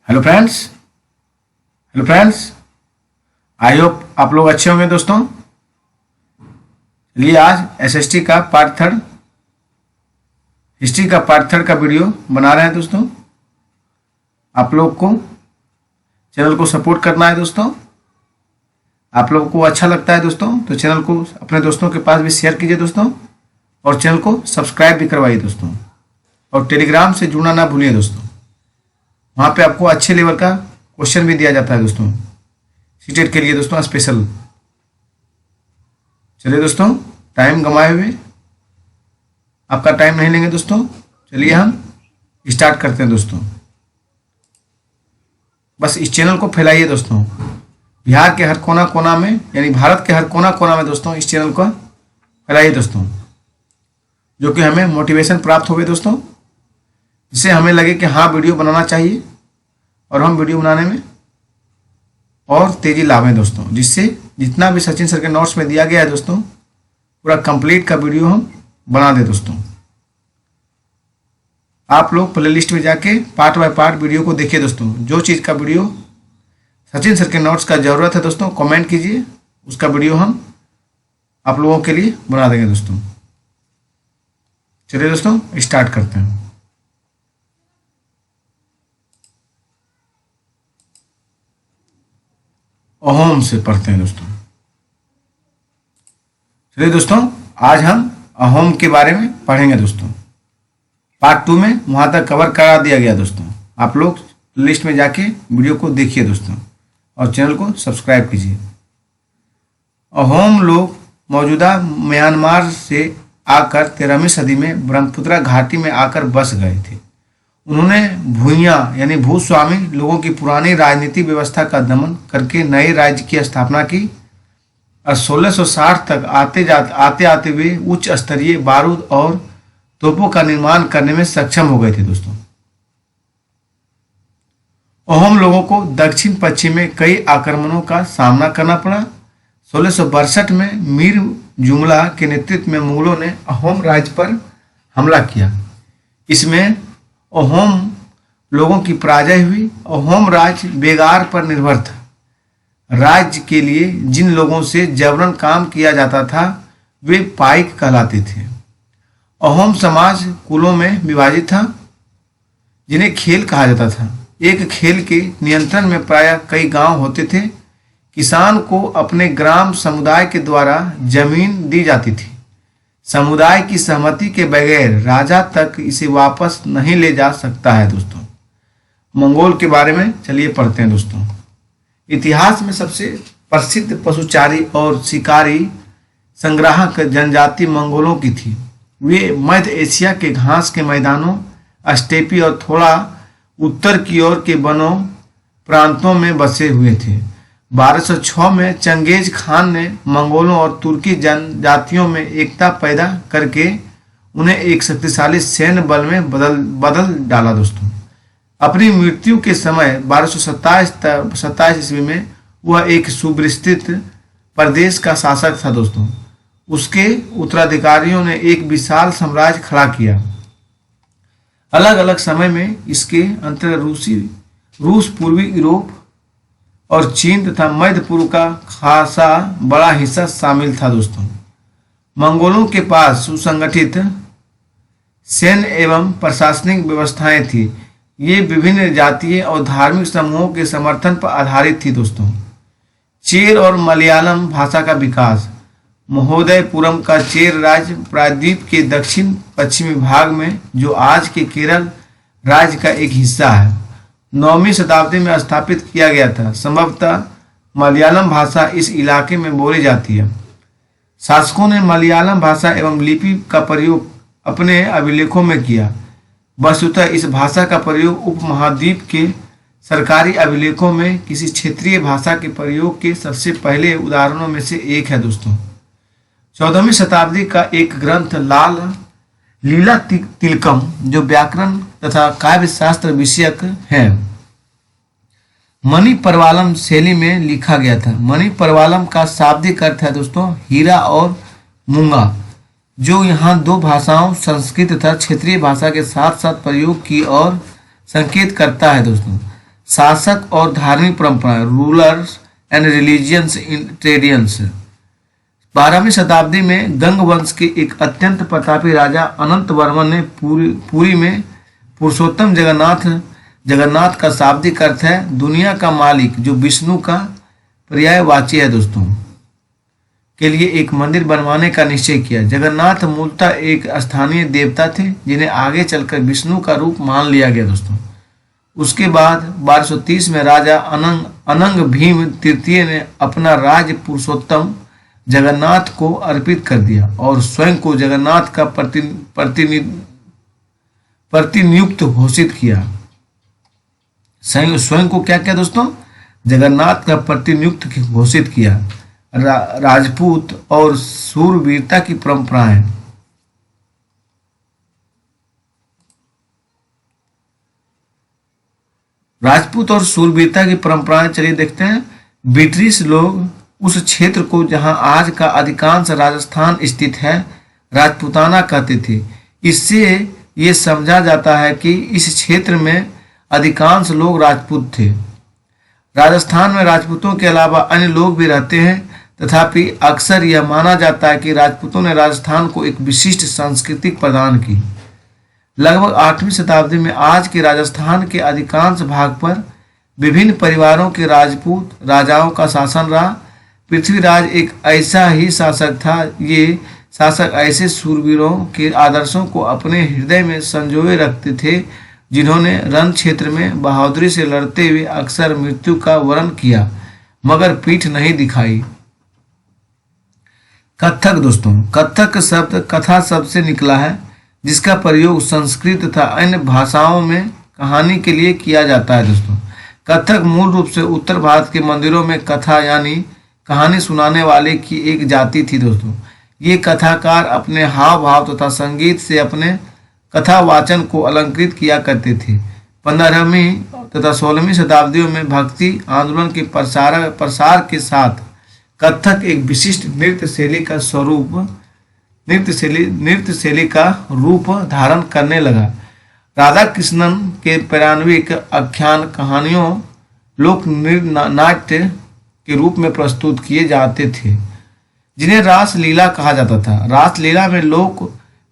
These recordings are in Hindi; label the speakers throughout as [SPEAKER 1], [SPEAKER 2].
[SPEAKER 1] Hello friends. Hello friends, I hope आप लोग अच्छे होंगे दोस्तों। चलिए आज एसएसटी का पार्ट थर्ड, हिस्ट्री का पार्ट थर्ड का वीडियो बना रहे हैं दोस्तों। आप लोग को चैनल को सपोर्ट करना है दोस्तों। आप लोगों को अच्छा लगता है दोस्तों तो चैनल को अपने दोस्तों के पास भी शेयर कीजिए दोस्तों, और चैनल को सब्सक्राइब भी करवाइए दोस्तों, और टेलीग्राम से जुड़ना ना भूलिए दोस्तों। वहाँ पे आपको अच्छे लेवल का क्वेश्चन भी दिया जाता है दोस्तों, सीटेट के लिए दोस्तों स्पेशल। चलिए दोस्तों, टाइम गंवाए हुए आपका टाइम नहीं लेंगे दोस्तों। चलिए हम स्टार्ट करते हैं दोस्तों। बस इस चैनल को फैलाइए दोस्तों, बिहार के हर कोना कोना में, यानी भारत के हर कोना कोना में दोस्तों इस चैनल को फैलाइए दोस्तों, जो कि हमें मोटिवेशन प्राप्त होवे दोस्तों, जिससे हमें लगे कि हाँ वीडियो बनाना चाहिए और हम वीडियो बनाने में और तेजी लावें दोस्तों, जिससे जितना भी सचिन सर के नोट्स में दिया गया है दोस्तों पूरा कंप्लीट का वीडियो हम बना दें दोस्तों। आप लोग प्लेलिस्ट में जाके पार्ट बाय पार्ट वीडियो को देखिए दोस्तों। जो चीज़ का वीडियो सचिन सर के नोट्स का ज़रूरत है दोस्तों कमेंट कीजिए, उसका वीडियो हम आप लोगों के लिए बना देंगे दोस्तों। चलिए दोस्तों स्टार्ट करते हैं। अहोम से पढ़ते हैं दोस्तों। चलिए दोस्तों, आज हम अहोम के बारे में पढ़ेंगे दोस्तों। पार्ट 2 में वहां तक कवर करा दिया गया दोस्तों। आप लोग लिस्ट में जाके वीडियो को देखिए दोस्तों, और चैनल को सब्सक्राइब कीजिए। अहोम लोग मौजूदा म्यांमार से आकर 13वीं सदी में ब्रह्मपुत्रा घाटी में आकर बस गए थे। उन्होंने भूइयाँ यानी भूस्वामी लोगों की पुरानी राजनीतिक व्यवस्था का दमन करके नए राज्य की स्थापना की, और 1660 तक आते आते वे उच्च स्तरीय बारूद और तोपों का निर्माण करने में सक्षम हो गए थे दोस्तों। अहोम लोगों को दक्षिण पश्चिम में कई आक्रमणों का सामना करना पड़ा। 1662 में मीर जुमला के नेतृत्व में मुगलों ने अहोम राज्य पर हमला किया। इसमें अहोम लोगों की पराजय हुई। अहोम राज्य बेगार पर निर्भर था। राज्य के लिए जिन लोगों से जबरन काम किया जाता था वे पाइक कहलाते थे। अहोम समाज कुलों में विभाजित था, जिन्हें खेल कहा जाता था। एक खेल के नियंत्रण में प्रायः कई गांव होते थे। किसान को अपने ग्राम समुदाय के द्वारा जमीन दी जाती थी। समुदाय की सहमति के बगैर राजा तक इसे वापस नहीं ले जा सकता है दोस्तों। मंगोल के बारे में चलिए पढ़ते हैं दोस्तों। इतिहास में सबसे प्रसिद्ध पशुचारी और शिकारी संग्राहक जनजाति मंगोलों की थी। वे मध्य एशिया के घास के मैदानों, स्टेपी और थोड़ा उत्तर की ओर के वनों प्रांतों में बसे हुए थे। 1206 में चंगेज खान ने मंगोलों और तुर्की जनजातियों में एकता पैदा करके उन्हें एक शक्तिशाली सैन्य बल में बदल डाला दोस्तों। अपनी मृत्यु के समय 1227 ईस्वी में वह एक सुविस्तृत प्रदेश का शासक था दोस्तों। उसके उत्तराधिकारियों ने एक विशाल साम्राज्य खड़ा किया। अलग अलग समय में इसके अंतर्गत रूस, पूर्वी यूरोप और चीन तथा मध्य पूर्व का खासा बड़ा हिस्सा शामिल था दोस्तों। मंगोलों के पास सुसंगठित सैन्य एवं प्रशासनिक व्यवस्थाएं थी। ये विभिन्न जातीय और धार्मिक समूहों के समर्थन पर आधारित थी दोस्तों। चेर और मलयालम भाषा का विकास। महोदयपुरम का चेर राज्य प्रायद्वीप के दक्षिण पश्चिमी भाग में, जो आज के केरल राज्य का एक हिस्सा है, 9वीं शताब्दी में स्थापित किया गया था। संभवतः मलयालम भाषा इस इलाके में बोली जाती है। शासकों ने मलयालम भाषा एवं लिपि का प्रयोग अपने अभिलेखों में किया। वस्तुतः इस भाषा का प्रयोग उपमहाद्वीप के सरकारी अभिलेखों में किसी क्षेत्रीय भाषा के प्रयोग के सबसे पहले उदाहरणों में से एक है दोस्तों। 14वीं शताब्दी का एक ग्रंथ लीला तिलकम, जो व्याकरण तथा काव्य शास्त्र विषयक है, मणि परवालम शैली में लिखा गया था। मणि परवालम का शाब्दिक अर्थ है दोस्तों हीरा और मूंगा, जो यहाँ दो भाषाओं संस्कृत तथा क्षेत्रीय भाषा के साथ साथ प्रयोग की ओर संकेत करता है दोस्तों। शासक और धार्मिक परंपराएं, रूलर्स एंड रिलीजियंस इन ट्रेडियंस। 12वीं शताब्दी में गंग वंश के एक अत्यंत प्रतापी राजा अनंत वर्मन ने पुरी में पुरुषोत्तम जगन्नाथ का शाब्दिक अर्थ है दुनिया का मालिक, जो विष्णु का पर्यायवाची है दोस्तों, के लिए एक मंदिर बनवाने का निश्चय किया। जगन्नाथ मूलतः एक स्थानीय देवता थे जिन्हें आगे चलकर विष्णु का रूप मान लिया गया दोस्तों। उसके बाद 1230 में राजा अनंग भीम तृतीय ने अपना राज्य पुरुषोत्तम जगन्नाथ को अर्पित कर दिया और स्वयं को जगन्नाथ का प्रतिनियुक्त घोषित किया। स्वयं को क्या किया दोस्तों? जगन्नाथ का प्रतिनियुक्त घोषित किया। राजपूत और शूरवीरता की परंपराएं। राजपूत और शूरवीरता की परंपराएं चलिए देखते हैं। ब्रिटिश लोग उस क्षेत्र को जहां आज का अधिकांश राजस्थान स्थित है राजपूताना कहते थे। इससे ये समझा जाता है कि इस क्षेत्र में अधिकांश लोग राजपूत थे। राजस्थान में राजपूतों के अलावा अन्य लोग भी रहते हैं, तथापि अक्सर यह माना जाता है कि राजपूतों ने राजस्थान को एक विशिष्ट संस्कृति प्रदान की। लगभग 8वीं शताब्दी में आज के राजस्थान के अधिकांश भाग पर विभिन्न परिवारों के राजपूत राजाओं का शासन रहा। पृथ्वीराज एक ऐसा ही शासक था। ये शासक ऐसे शूरवीरों के आदर्शों को अपने हृदय में संजोए रखते थे जिन्होंने रण क्षेत्र में बहादुरी से लड़ते हुए अक्सर मृत्यु का वरण किया मगर पीठ नहीं दिखाई। कथक दोस्तों, कथक शब्द कथा शब्द से निकला है जिसका प्रयोग संस्कृत तथा अन्य भाषाओं में कहानी के लिए किया जाता है दोस्तों। कथक मूल रूप से उत्तर भारत के मंदिरों में कथा यानी कहानी सुनाने वाले की एक जाति थी दोस्तों। ये कथाकार अपने हाव भाव तथा संगीत से अपने कथा वाचन को अलंकृत किया करते थे। 15वीं तथा 16वीं शताब्दियों में भक्ति आंदोलन के प्रसार के साथ कथक एक विशिष्ट नृत्य शैली का रूप धारण करने लगा। राधा कृष्णन के पौराणिक आख्यान कहानियों लोक नाट्य के रूप में प्रस्तुत किए जाते थे जिन्हें रास लीला कहा जाता था। रास लीला में लोक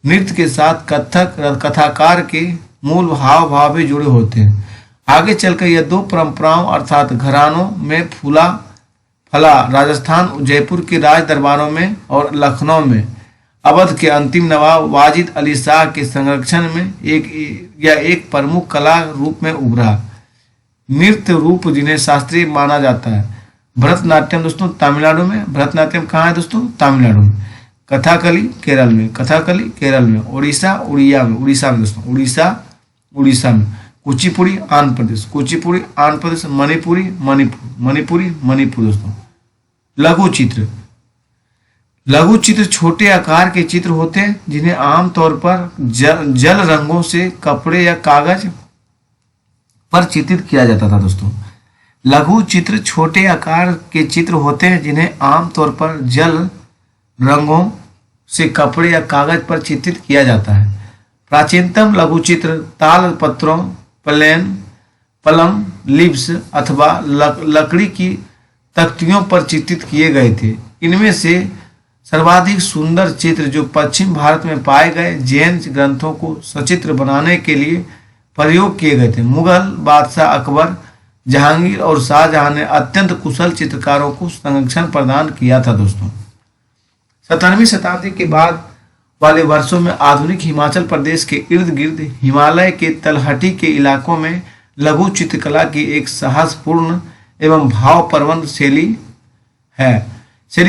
[SPEAKER 1] नृत्य के साथ कथक कथाकार के मूल हाव भाव भी जुड़े होते हैं। आगे चलकर यह दो परंपराओं अर्थात घरानों में फला राजस्थान जयपुर के राज दरबारों में और लखनऊ में अवध के अंतिम नवाब वाजिद अली शाह के संरक्षण में एक प्रमुख कला रूप में उभरा। नृत्य रूप जिन्हें शास्त्रीय माना जाता है। भरतनाट्यम दोस्तों तमिलनाडु में। भरतनाट्यम कहाँ है दोस्तों? तमिलनाडु में। कथाकली केरल में। कथाकली केरल में। उड़ीसा में दोस्तों। उड़ीसा में। कुचिपुड़ी आंध्र प्रदेश। कुचिपुड़ी आंध्र प्रदेश। मणिपुरी दोस्तों। लघु चित्र छोटे आकार के चित्र होते हैं जिन्हें आमतौर पर जल रंगों से कपड़े या कागज पर चित्रित किया जाता था दोस्तों। लघु चित्र छोटे आकार के चित्र होते हैं जिन्हें आमतौर पर जल रंगों से कपड़े या कागज पर चित्रित किया जाता है। प्राचीनतम लघु चित्र ताल पत्रों, पलम लीव्स अथवा लकड़ी की तख्तियों पर चित्रित किए गए थे। इनमें से सर्वाधिक सुंदर चित्र जो पश्चिम भारत में पाए गए जैन ग्रंथों को सचित्र बनाने के लिए प्रयोग किए गए थे। मुगल बादशाह अकबर, जहांगीर और शाहजहां ने अत्यंत कुशल चित्रकारों को संरक्षण प्रदान किया था दोस्तों। 17वीं शताब्दी के बाद वाले वर्षों में आधुनिक हिमाचल प्रदेश के इर्द गिर्द हिमालय के तलहटी के इलाकों में लघु चित्रकला की एक साहसपूर्ण एवं भावप्रवण शैली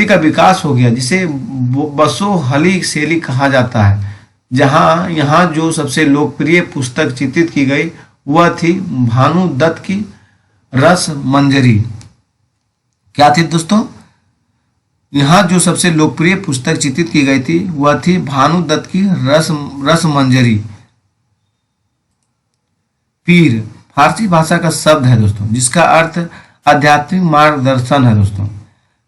[SPEAKER 1] का विकास हो गया जिसे बसोहली शैली कहा जाता है। यहाँ जो सबसे लोकप्रिय पुस्तक चित्रित की गई वह थी भानु दत्त की रसमंजरी। क्या थी दोस्तों? यहाँ जो सबसे लोकप्रिय पुस्तक चित्रित की गई थी वह थी भानु दत्त की रसमंजरी। पीर फारसी भाषा का शब्द है दोस्तों जिसका अर्थ आध्यात्मिक मार्गदर्शन है दोस्तों।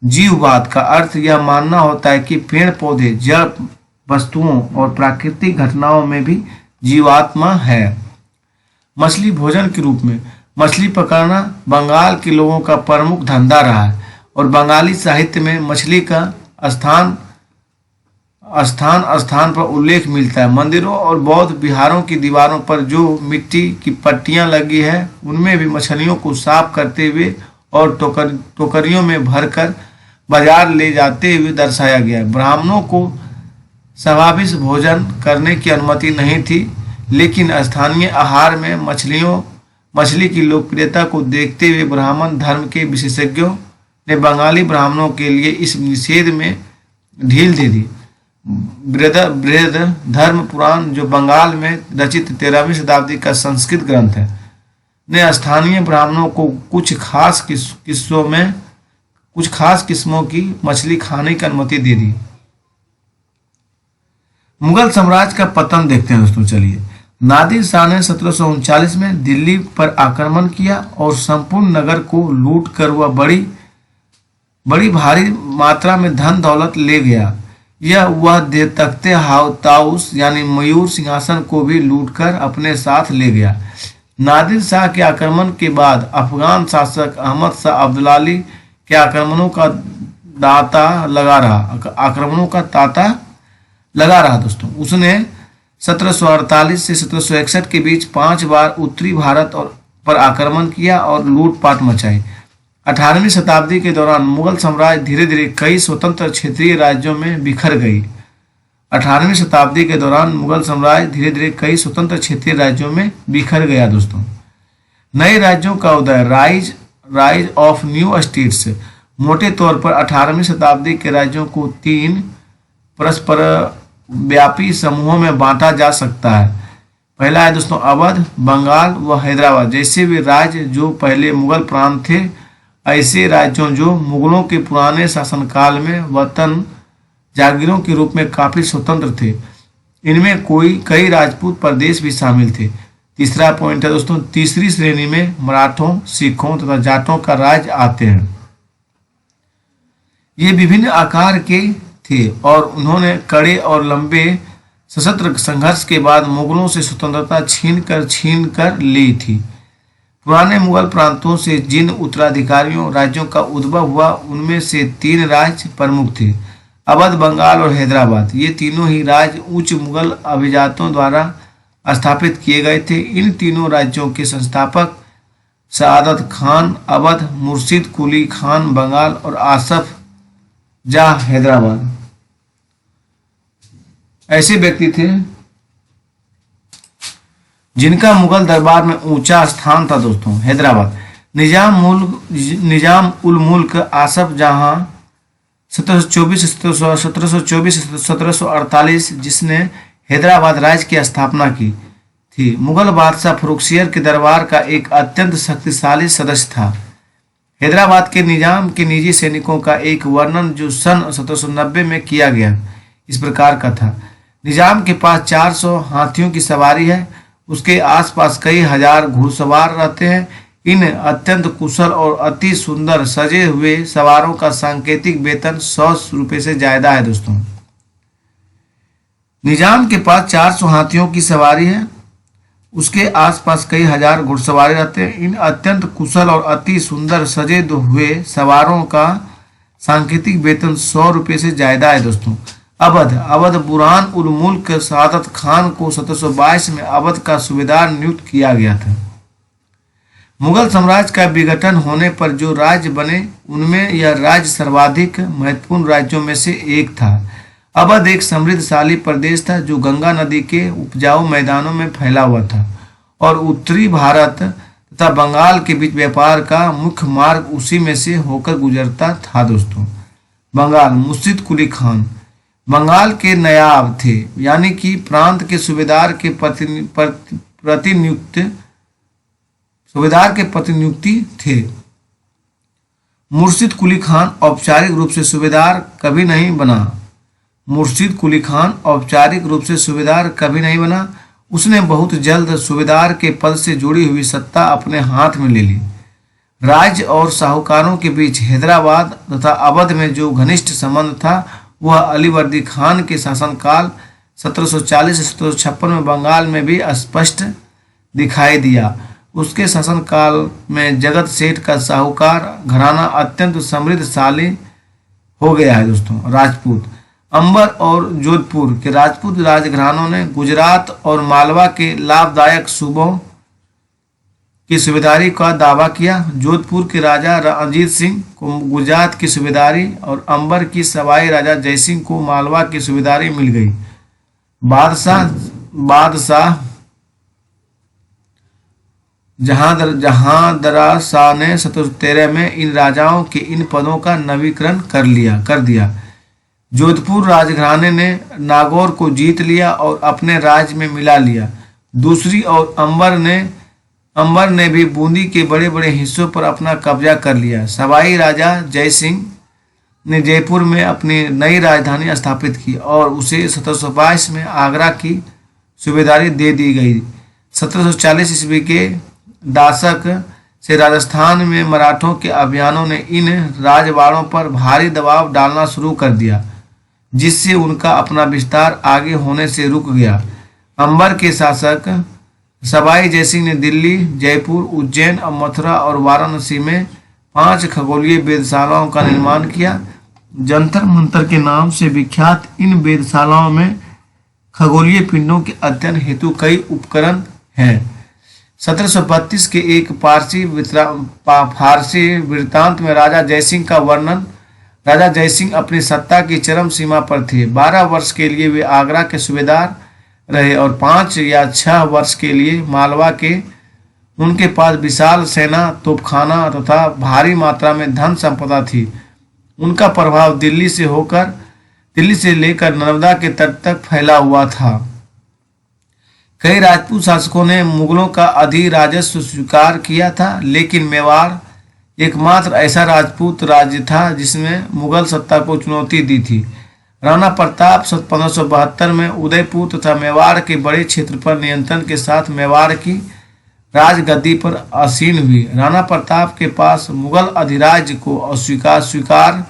[SPEAKER 1] जीववाद का अर्थ यह मानना होता है कि पेड़ पौधे, जड़ वस्तुओं और प्राकृतिक घटनाओं में भी जीवात्मा है। मछली भोजन के रूप में मछली पकड़ना बंगाल के लोगों का प्रमुख धंधा रहा है और बंगाली साहित्य में मछली का स्थान स्थान स्थान पर उल्लेख मिलता है। मंदिरों और बौद्ध विहारों की दीवारों पर जो मिट्टी की पट्टियां लगी है उनमें भी मछलियों को साफ करते हुए और टोकरियों में भरकर बाजार ले जाते हुए दर्शाया गया है। ब्राह्मणों को समाविष्ट भोजन करने की अनुमति नहीं थी, लेकिन स्थानीय आहार में मछली की लोकप्रियता को देखते हुए ब्राह्मण धर्म के विशेषज्ञों ने बंगाली ब्राह्मणों के लिए इस निषेध में ढील दे दी। बृहद धर्म पुराण, जो बंगाल में रचित 13वीं शताब्दी का संस्कृत ग्रंथ है, ने स्थानीय ब्राह्मणों को कुछ खास किस्मों की मछली खाने की अनुमति दे दी। मुगल साम्राज्य का पतन देखते हैं दोस्तों। चलिए, नादिर शाह ने 1739 में दिल्ली पर आक्रमण किया और संपूर्ण नगर को लूट कर वह बड़ी भारी मात्रा में धन दौलत ले गया। वह तख्ते ताउस यानी मयूर सिंहासन को भी लूटकर अपने साथ ले गया। नादिर शाह के आक्रमण के बाद अफगान शासक अहमद शाह अब्दुलाली के आक्रमणों का तांता लगा रहा दोस्तों। उसने 1748 से 1761 के बीच 5 बार उत्तरी भारत पर आक्रमण किया और लूटपाट मचाई। 18वीं शताब्दी के दौरान मुगल साम्राज्य धीरे धीरे कई स्वतंत्र क्षेत्रीय राज्यों में बिखर गई। 18वीं शताब्दी के दौरान मुगल साम्राज्य धीरे धीरे कई स्वतंत्र क्षेत्रीय राज्यों में बिखर गया दोस्तों। नए राज्यों का उदय, राइज ऑफ न्यू स्टेट्स। मोटे तौर पर 18वीं शताब्दी के राज्यों को 3 परस्पर व्यापी समूहों में बांटा जा सकता है। पहला है दोस्तों अवध, बंगाल व हैदराबाद जैसे वे राज्य जो पहले मुगल प्रांत थे। ऐसे राज्यों जो मुगलों के पुराने शासनकाल में वतन जागीरों के रूप में काफी स्वतंत्र थे। इनमें कई राजपूत प्रदेश भी शामिल थे। तीसरा पॉइंट है दोस्तों, तीसरी श्रेणी में मराठों, सिखों तथा जाटों का राज्य आते हैं। ये विभिन्न आकार के थे और उन्होंने कड़े और लंबे सशस्त्र संघर्ष के बाद मुगलों से स्वतंत्रता छीन कर ली थी। पुराने मुगल प्रांतों से जिन उत्तराधिकारियों राज्यों का उद्भव हुआ उनमें से 3 राज्य प्रमुख थे, अवध, बंगाल और हैदराबाद। ये तीनों ही राज्य उच्च मुगल अभिजातों द्वारा स्थापित किए गए थे। इन तीनों राज्यों के संस्थापक सआदत खान अवध, मुर्शिद कुली खान बंगाल और आसफ जाह हैदराबाद ऐसे व्यक्ति थे जिनका मुगल दरबार में ऊंचा स्थान था दोस्तों। हैदराबाद, निजाम उल मुल्क आसफ जहां 1748 जिसने हैदराबाद राज्य की स्थापना की थी, मुगल बादशाह फरुखसियर के दरबार का एक अत्यंत शक्तिशाली सदस्य था। हैदराबाद के निजाम के निजी सैनिकों का एक वर्णन जो सन 1790 में किया गया इस प्रकार का था। निजाम के पास 400 हाथियों की सवारी है, उसके आसपास कई हजार घुड़सवार रहते हैं। इन अत्यंत कुशल और अति सुंदर सजे हुए सवारों का सांकेतिक वेतन 100 रुपये से ज्यादा है दोस्तों। निजाम के पास 400 हाथियों की सवारी है, उसके आसपास कई हजार घुड़सवार रहते हैं। इन अत्यंत कुशल और अति सुंदर सजे हुए सवारों का सांकेतिक वेतन 100 रुपये से ज्यादा है दोस्तों। अवध बुरहान उल मुल्क सआदत खान को 1722 में अवध का सूबेदार नियुक्त किया गया था। मुगल साम्राज्य का विघटन होने पर जो राज्य बने उनमें यह राज्य सर्वाधिक महत्वपूर्ण राज्यों में से एक था। अवध एक समृद्धशाली प्रदेश था जो गंगा नदी के उपजाऊ मैदानों में फैला हुआ था और उत्तरी भारत तथा बंगाल के बीच व्यापार का मुख्य मार्ग उसी में से होकर गुजरता था दोस्तों। बंगाल, मुर्शिद कुली खान बंगाल के नयाब थे, यानी कि प्रांत के सूबेदार के प्रतिनियुक्ति थे। मुर्शिद कुली खान औपचारिक रूप से सूबेदार कभी नहीं बना। उसने बहुत जल्द सूबेदार के पद से जुड़ी हुई सत्ता अपने हाथ में ले ली। राज्य और साहूकारों के बीच हैदराबाद तथा अवध में जो घनिष्ठ संबंध था वह अलीवर्दी खान के शासनकाल 1740 से 1756 में बंगाल में भी स्पष्ट दिखाई दिया। उसके शासनकाल में जगत सेठ का साहूकार घराना अत्यंत समृद्धशाली हो गया है दोस्तों। राजपूत अंबर और जोधपुर के राजपूत राजघरानों ने गुजरात और मालवा के लाभदायक सूबों की सूबेदारी का दावा किया। जोधपुर के राजा रणजीत सिंह को गुजरात की सूबेदारी और अंबर की सवाई राजा जयसिंह को मालवा की सूबेदारी मिल गई। बादशाह जहांदरा शाह ने 1713 में इन राजाओं के इन पदों का नवीकरण कर दिया। जोधपुर राजघराने ने नागौर को जीत लिया और अपने राज्य में मिला लिया। दूसरी ओर अंबर ने भी बूंदी के बड़े बड़े हिस्सों पर अपना कब्जा कर लिया। सवाई राजा जयसिंह ने जयपुर में अपनी नई राजधानी स्थापित की और उसे 1722 में आगरा की सूबेदारी दे दी गई। 1740 ईस्वी के दशक से राजस्थान में मराठों के अभियानों ने इन राजवाड़ों पर भारी दबाव डालना शुरू कर दिया, जिससे उनका अपना विस्तार आगे होने से रुक गया। अंबर के शासक सवाई जयसिंह ने दिल्ली, जयपुर, उज्जैन, मथुरा और वाराणसी में 5 खगोलीय वेधशालाओं का निर्माण किया। जंतर मंतर के नाम से विख्यात इन वेधशालाओं में खगोलीय पिंडों के अध्ययन हेतु कई उपकरण हैं। 1732 के एक फारसी वृत्तांत में राजा जयसिंह का वर्णन। राजा जयसिंह अपनी सत्ता की चरम सीमा पर थे। 12 वर्ष के लिए वे आगरा के सूबेदार रहे और 5 या 6 वर्ष के लिए मालवा के। उनके पास विशाल सेना, तोपखाना तथा भारी मात्रा में धन संपदा थी। उनका प्रभाव दिल्ली से लेकर नर्मदा के तट तक फैला हुआ था। कई राजपूत शासकों ने मुगलों का अधिराजस्व स्वीकार किया था, लेकिन मेवाड़ एकमात्र ऐसा राजपूत राज्य था जिसने मुगल सत्ता को चुनौती दी थी। राणा प्रताप 1572 में उदयपुर तथा मेवाड़ के बड़े क्षेत्र पर नियंत्रण के साथ मेवाड़ की राजगद्दी पर आसीन हुई। राणा प्रताप के पास मुगल अधिराज्य को अस्वीकार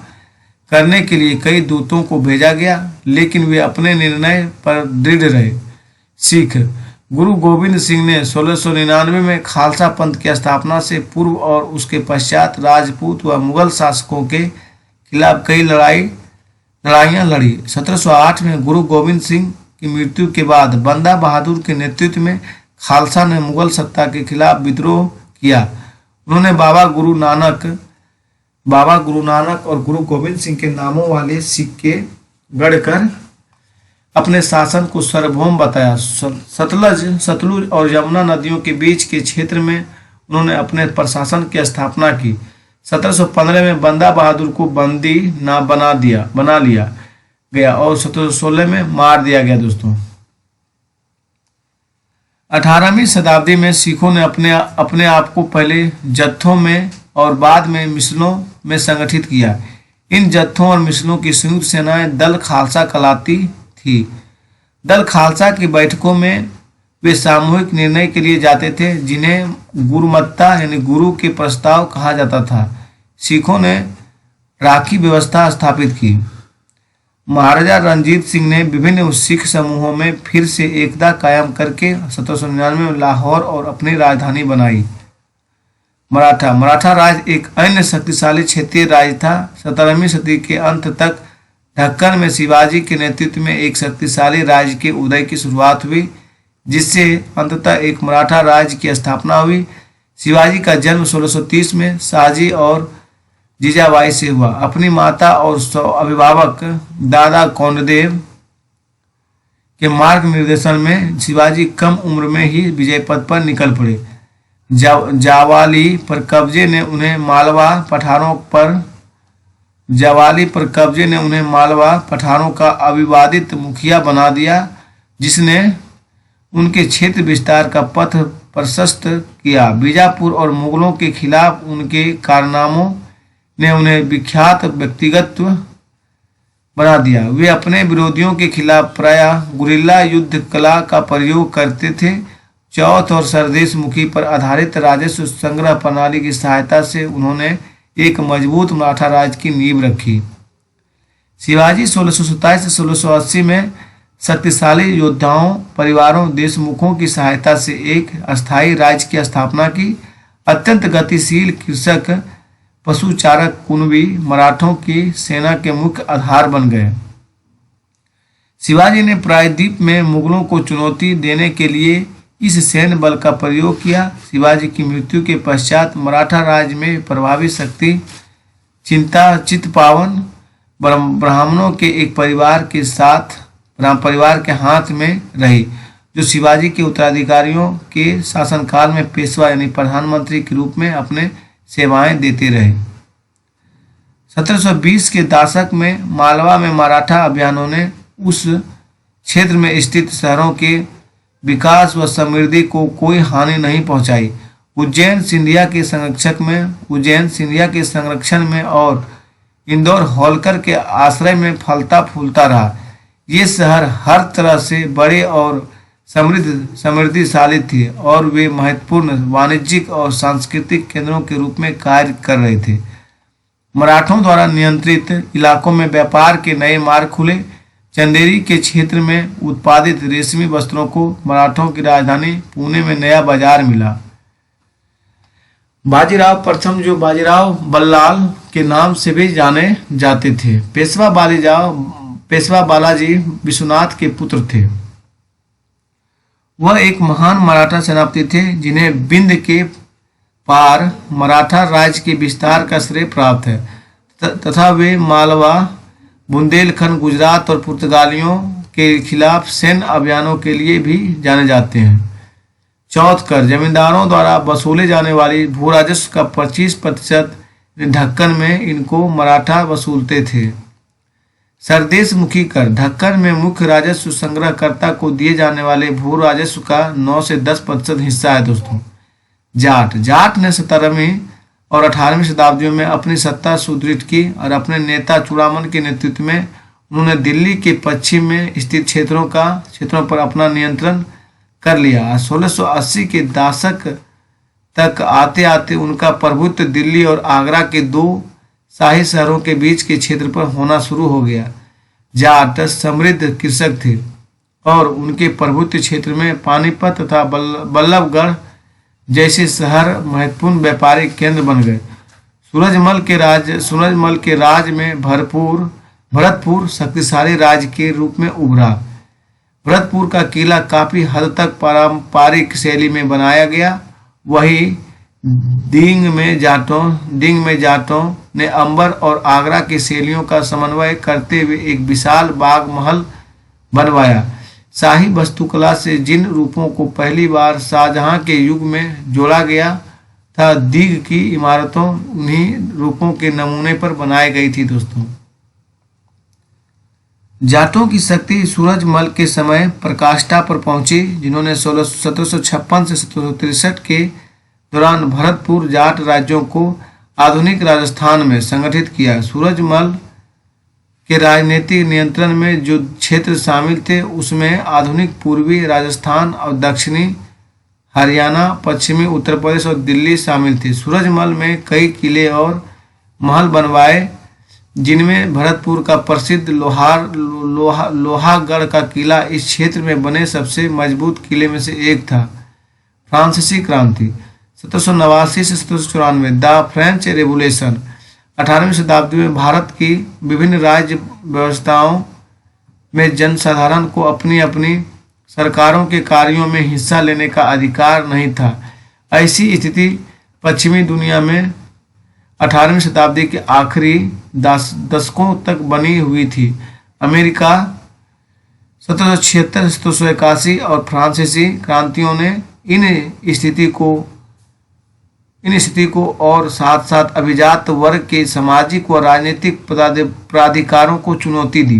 [SPEAKER 1] करने के लिए कई दूतों को भेजा गया, लेकिन वे अपने निर्णय पर दृढ़ रहे। सिख गुरु गोविंद सिंह ने 1699 में खालसा पंथ की स्थापना से पूर्व और उसके पश्चात राजपूत व मुगल शासकों के खिलाफ कई लड़ाइयाँ लड़ी। 1708 में गुरु गोविंद सिंह की मृत्यु के बाद बंदा बहादुर के नेतृत्व में खालसा ने मुगल सत्ता के खिलाफ विद्रोह किया। उन्होंने बाबा गुरु नानक और गुरु गोविंद सिंह के नामों वाले सिक्के गढ़कर अपने शासन को सार्वभौम बताया। सतलुज और यमुना नदियों के बीच के क्षेत्र में उन्होंने अपने प्रशासन की स्थापना की। 1715 में बंदा बहादुर को बंदी बना लिया गया और 1716 में मार दिया गया। दोस्तों 18वीं शताब्दी में सिखों ने अपने आप को पहले जत्थों में और बाद में मिसलों में संगठित किया। इन जत्थों और मिसलों की संयुक्त सेनाएं दल खालसा कहलाती थी। दल खालसा की बैठकों में वे सामूहिक निर्णय के लिए जाते थे, जिन्हें गुरुमत्ता यानी गुरु के प्रस्ताव कहा जाता था। सिखों ने राखी व्यवस्था स्थापित की। महाराजा रणजीत सिंह ने विभिन्न सिख समूहों में फिर से एकता कायम करके 1799 में लाहौर और अपनी राजधानी बनाई। मराठा राज एक अन्य शक्तिशाली क्षेत्रीय राज्य था। 17वीं सदी के अंत तक ढक्कन में शिवाजी के नेतृत्व में एक शक्तिशाली राज्य के उदय की शुरुआत हुई, जिससे अंततः एक मराठा राज्य की स्थापना हुई। शिवाजी का जन्म 1630 में शाहजी और जीजाबाई से हुआ। अपनी माता और अभिभावक दादा कौंडदेव के मार्ग निर्देशन में शिवाजी कम उम्र में ही विजय पथ पर निकल पड़े। जावाली पर कब्जे ने उन्हें मालवा पठानों का अविवादित मुखिया बना दिया, जिसने उनके क्षेत्र विस्तार का पथ प्रशस्त किया। बीजापुर और मुगलों के खिलाफ उनके कारनामों ने उन्हें विख्यात व्यक्तिगत बना दिया। वे अपने विरोधियों के खिलाफ प्रायः गुरिल्ला युद्ध कला का प्रयोग करते थे। चौथ और सरदेश मुखी पर आधारित राजस्व संग्रह प्रणाली की सहायता से उन्होंने एक मजबूत मराठा राज्य की नींव रखी। शिवाजी 1627 से 1680 में शक्तिशाली योद्धाओं, परिवारों, देशमुखों की सहायता से एक अस्थायी राज्य की स्थापना की। अत्यंत गतिशील कृषक, पशुचारक कुणबी मराठों की सेना के मुख्य आधार बन गए। शिवाजी ने प्रायद्वीप में मुगलों को चुनौती देने के लिए इस सैन्य बल का प्रयोग किया। शिवाजी की मृत्यु के पश्चात मराठा राज्य में प्रभावी शक्ति चित्पावन ब्राह्मणों के एक परिवार के हाथ में रही, जो शिवाजी के उत्तराधिकारियों के शासनकाल में पेशवा यानी प्रधानमंत्री के रूप में अपने सेवाएं देते रहे। 1720 के दशक में मालवा में मराठा अभियानों ने उस क्षेत्र में स्थित शहरों के विकास व समृद्धि को कोई हानि नहीं पहुंचाई। उज्जैन सिंधिया के संरक्षण में और इंदौर होलकर के आश्रय में फलता फूलता रहा। ये शहर हर तरह से बड़े और समृद्धिशाली थे और वे महत्वपूर्ण वाणिज्यिक और सांस्कृतिक केंद्रों के रूप में कार्य कर रहे थे। मराठों द्वारा नियंत्रित इलाकों में व्यापार के नए मार्ग खुले। चंदेरी के क्षेत्र में उत्पादित रेशमी वस्त्रों को मराठों की राजधानी पुणे में नया बाजार मिला। बाजीराव प्रथम, जो बाजीराव बल्लाल के नाम से भी जाने जाते थे, पेशवा बालाजी विश्वनाथ के पुत्र थे। वह एक महान मराठा सेनापति थे जिन्हें विंध्य के पार मराठा राज्य के विस्तार का श्रेय प्राप्त है तथा वे मालवा, बुंदेलखंड, गुजरात और पुर्तगालियों के खिलाफ सैन्य अभियानों के लिए भी जाने जाते हैं। चौथ कर, जमींदारों द्वारा वसूले जाने वाली भू राजस्व का 25% ढक्कन में इनको मराठा वसूलते थे। सरदेश मुखी कर, ढक्कन में मुख्य राजस्व संग्रहकर्ता को दिए जाने वाले भू राजस्व का 9 से 10% हिस्सा है दोस्तों। जाट ने 17वीं और 18वीं शताब्दियों में अपनी सत्ता सुदृढ़ की और अपने नेता चूड़ामन के नेतृत्व में उन्होंने दिल्ली के पश्चिम में स्थित क्षेत्रों पर अपना नियंत्रण कर लिया। 1680 के दशक तक आते आते उनका प्रभुत्व दिल्ली और आगरा के दो शाही शहरों के बीच के क्षेत्र पर होना शुरू हो गया। जाट समृद्ध कृषक थे और उनके प्रभुत्व क्षेत्र में पानीपत तथा बल्लभगढ़ जैसे शहर महत्वपूर्ण व्यापारिक केंद्र बन गए। सूरजमल के राज में भरतपुर शक्तिशाली राज्य के रूप में उभरा। भरतपुर का किला काफी हद तक पारंपरिक शैली में बनाया गया। वही दींग में जाटों ने अंबर और आगरा की शैलियों का समन्वय करते हुए एक विशाल बाग महल बनवाया। शाही वास्तुकला से जिन रूपों को पहली बार शाहजहां के युग में जोड़ा गया था, दीग की इमारतों उन्हीं रूपों के नमूने पर बनाई गई थी दोस्तों। जाटों की शक्ति सूरजमल के समय प्रकाष्ठा पर पहुंची, जिन्होंने 1756 से 1763 के दौरान भरतपुर जाट राज्यों को आधुनिक राजस्थान में संगठित किया। सूरजमल के राजनीतिक नियंत्रण में जो क्षेत्र शामिल थे उसमें आधुनिक पूर्वी राजस्थान और दक्षिणी हरियाणा, पश्चिमी उत्तर प्रदेश और दिल्ली शामिल थे। सूरजमल में कई किले और महल बनवाए, जिनमें भरतपुर का प्रसिद्ध लोहागढ़ का किला इस क्षेत्र में बने सबसे मजबूत किले में से एक था। फ्रांसीसी क्रांति 1789 से 1794, द फ्रेंच रेवोल्यूशन 18वीं शताब्दी में भारत की विभिन्न राज्य व्यवस्थाओं में जनसाधारण को अपनी अपनी सरकारों के कार्यों में हिस्सा लेने का अधिकार नहीं था। ऐसी स्थिति पश्चिमी दुनिया में 18वीं शताब्दी के आखिरी दशकों तक बनी हुई थी। अमेरिका 1776 से 1781 और फ्रांसीसी क्रांतियों ने इन स्थिति को और साथ साथ अभिजात वर्ग के सामाजिक व राजनीतिक प्राधिकारों को चुनौती दी।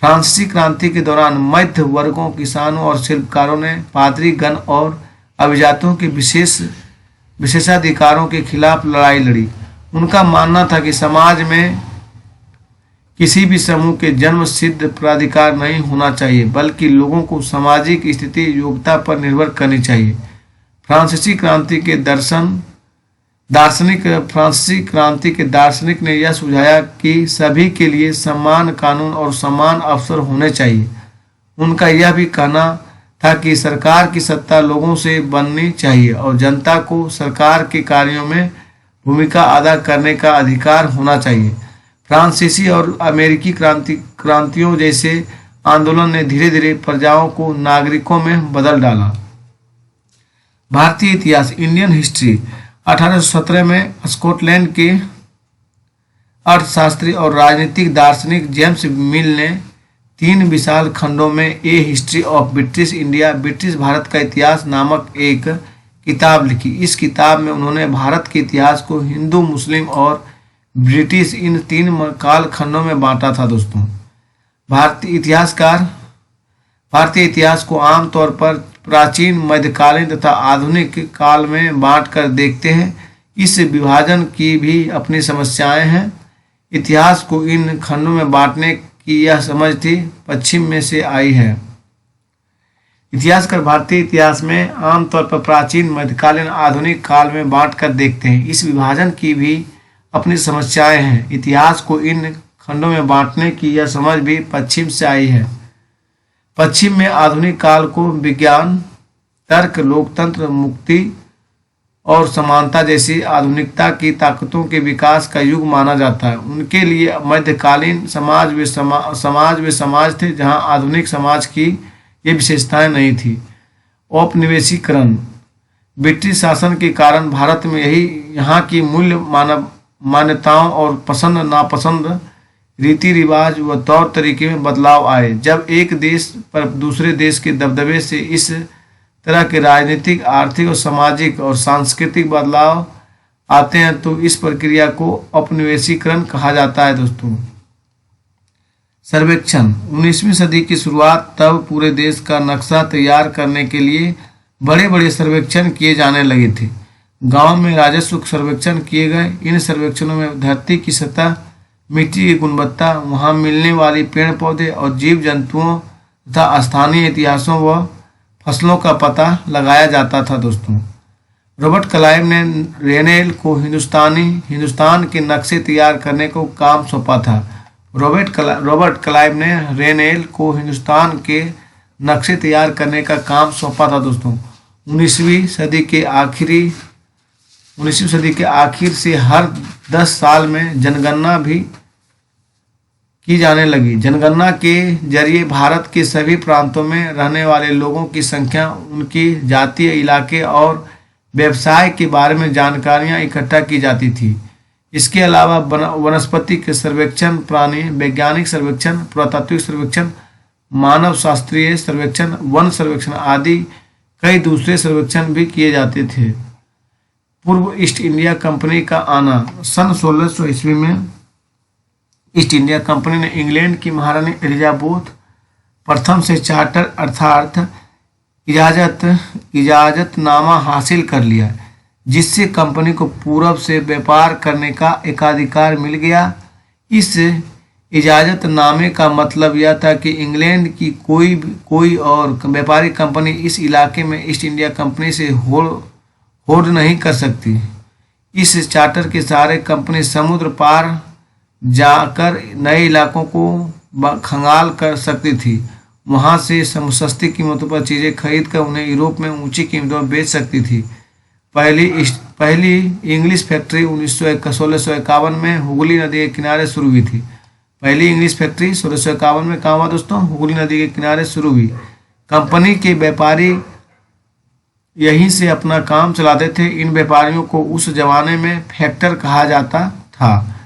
[SPEAKER 1] फ्रांसीसी क्रांति के दौरान मध्य वर्गों, किसानों और शिल्पकारों ने पादरी गण और अभिजातों के विशेषाधिकारों के खिलाफ लड़ाई लड़ी। उनका मानना था कि समाज में किसी भी समूह के जन्म सिद्ध प्राधिकार नहीं होना चाहिए, बल्कि लोगों को सामाजिक स्थिति योग्यता पर निर्भर करनी चाहिए। फ्रांसीसी क्रांति के दार्शनिक ने यह सुझाया कि सभी के लिए समान कानून और समान अवसर होने चाहिए। उनका यह भी कहना था कि सरकार की सत्ता लोगों से बननी चाहिए और जनता को सरकार के कार्यों में भूमिका अदा करने का अधिकार होना चाहिए। फ्रांसीसी और अमेरिकी क्रांतियों जैसे आंदोलन ने धीरे धीरे प्रजाओं को नागरिकों में बदल डाला। भारतीय इतिहास, इंडियन हिस्ट्री। 1817 में स्कॉटलैंड के अर्थशास्त्री और राजनीतिक दार्शनिक जेम्स मिल ने 3 विशाल खंडों में a history of British India, British Bharat का इतिहास नामक एक किताब लिखी। इस किताब में उन्होंने भारत के इतिहास को हिंदू, मुस्लिम और ब्रिटिश इन 3 काल खंडों में बांटा था। दोस्तों, भारतीय इतिहास को आमतौर पर प्राचीन, मध्यकालीन तथा आधुनिक काल में बांटकर देखते हैं। इस विभाजन की भी अपनी समस्याएं हैं। इतिहास को इन खंडों में बांटने की यह समझ थी पश्चिम में से आई है। इतिहासकार भारतीय इतिहास में आमतौर पर प्राचीन, मध्यकालीन, आधुनिक काल में बांटकर देखते हैं। इस विभाजन की भी अपनी समस्याएं हैं। इतिहास को इन खंडों में बांटने की यह समझ भी पश्चिम से आई है। पश्चिम में आधुनिक काल को विज्ञान, तर्क, लोकतंत्र, मुक्ति और समानता जैसी आधुनिकता की ताकतों के विकास का युग माना जाता है। उनके लिए मध्यकालीन समाज वे समाज थे जहां आधुनिक समाज की ये विशेषताएं नहीं थी। औपनिवेशीकरण, ब्रिटिश शासन के कारण भारत में यहाँ की मूल्य मान्यताओं और पसंद नापसंद, रीति रिवाज व तौर तरीके में बदलाव आए। जब एक देश पर दूसरे देश के दबदबे से इस तरह के राजनीतिक, आर्थिक और सामाजिक और सांस्कृतिक बदलाव आते हैं तो इस प्रक्रिया को औपनिवेशीकरण कहा जाता है। दोस्तों, सर्वेक्षण। 19वीं सदी की शुरुआत तब पूरे देश का नक्शा तैयार करने के लिए बड़े बड़े सर्वेक्षण किए जाने लगे थे। गांव में राजस्व सर्वेक्षण किए गए। इन सर्वेक्षणों में धरती की सतह, मिट्टी की गुणवत्ता, वहां मिलने वाली पेड़ पौधे और जीव जंतुओं तथा स्थानीय इतिहासों व फसलों का पता लगाया जाता था। दोस्तों, रॉबर्ट क्लाइव ने रेनेल को हिंदुस्तान के नक्शे तैयार करने को काम सौंपा था। रॉबर्ट क्लाइव ने रेनेल को हिंदुस्तान के नक्शे तैयार करने का काम सौंपा था। दोस्तों, 19वीं सदी के आखिर से हर 10 साल में जनगणना भी की जाने लगी। जनगणना के जरिए भारत के सभी प्रांतों में रहने वाले लोगों की संख्या, उनकी जातीय, इलाके और व्यवसाय के बारे में जानकारियां इकट्ठा की जाती थी। इसके अलावा वनस्पति के सर्वेक्षण, प्राणी वैज्ञानिक सर्वेक्षण, पुरातात्विक सर्वेक्षण, मानव शास्त्रीय सर्वेक्षण, वन सर्वेक्षण आदि कई दूसरे सर्वेक्षण भी किए जाते थे। पूर्व ईस्ट इंडिया कंपनी का आना। सन 1600 ईस्वी में ईस्ट इंडिया कंपनी ने इंग्लैंड की महारानी एलिजाबेथ प्रथम से चार्टर अर्थात इजाजतनामा हासिल कर लिया, जिससे कंपनी को पूरब से व्यापार करने का एकाधिकार मिल गया। इस इजाजतनामे का मतलब यह था कि इंग्लैंड की कोई और व्यापारिक कंपनी इस इलाके में ईस्ट इंडिया कंपनी से होड़ नहीं कर सकती। इस चार्टर के सहारे कंपनी समुद्र पार जाकर नए इलाकों को खंगाल कर सकती थी। वहां से सस्ती कीमतों पर चीजें खरीद कर उन्हें यूरोप में ऊंची कीमतों में बेच सकती थी। पहली इंग्लिश फैक्ट्री 1651 में हुगली नदी के किनारे शुरू हुई थी। पहली इंग्लिश फैक्ट्री 1651 में कहाँ हुआ दोस्तों? हुगली नदी के किनारे शुरू हुई। कंपनी के व्यापारी यहीं से अपना काम चलाते थे। इन व्यापारियों को उस जमाने में फैक्टर कहा जाता था।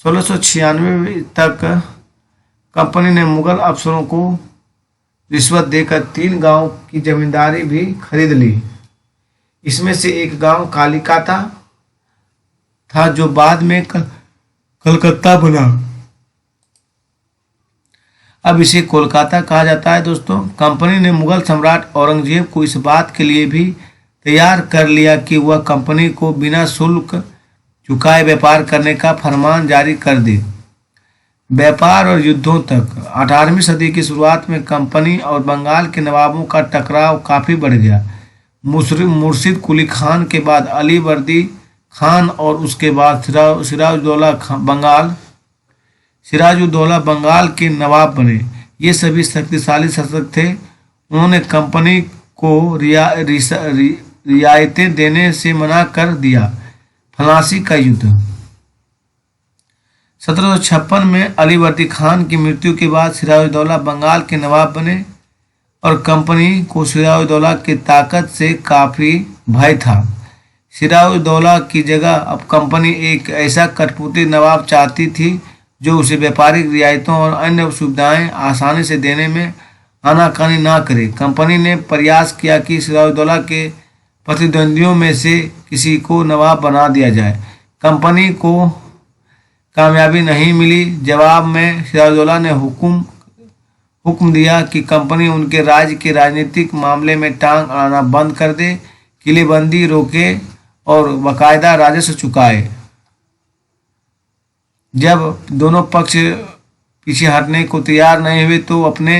[SPEAKER 1] 1696 तक कंपनी ने मुगल अफसरों को रिश्वत देकर 3 गांव की जमींदारी भी खरीद ली। इसमें से एक गांव कालिका था जो बाद में कलकत्ता बना। अब इसे कोलकाता कहा जाता है। दोस्तों, कंपनी ने मुगल सम्राट औरंगजेब को इस बात के लिए भी तैयार कर लिया कि वह कंपनी को बिना शुल्क चुकाए व्यापार करने का फरमान जारी कर दे। व्यापार और युद्धों तक 18वीं सदी की शुरुआत में कंपनी और बंगाल के नवाबों का टकराव काफ़ी बढ़ गया। मुर्शिद कुली खान के बाद अली वर्दी खान और उसके बाद सिराजुद्दौला बंगाल के नवाब बने। ये सभी शक्तिशाली शासक थे। उन्होंने कंपनी को रियायतें देने से मना कर दिया। फ्लासी का युद्ध 1756 में अलीवर्दी खान की मृत्यु के बाद सिराजुद्दौला बंगाल के नवाब बने और कंपनी को सिराजुद्दौला की ताकत से काफ़ी भय था। सिराजुद्दौला की जगह अब कंपनी एक ऐसा कठपुतली नवाब चाहती थी जो उसे व्यापारिक रियायतों और अन्य सुविधाएं आसानी से देने में आनाकानी ना करे। कंपनी ने प्रयास किया कि सिराजुद्दौला के प्रतिद्वंदियों में से किसी को नवाब बना दिया जाए। कंपनी को कामयाबी नहीं मिली। जवाब में सिराजुद्दौला ने हुक्म दिया कि कंपनी उनके राज्य के राजनीतिक मामले में टांग अड़ाना बंद कर दे, किलेबंदी रोके और बाकायदा राजस्व चुकाए। जब दोनों पक्ष पीछे हटने को तैयार नहीं हुए तो अपने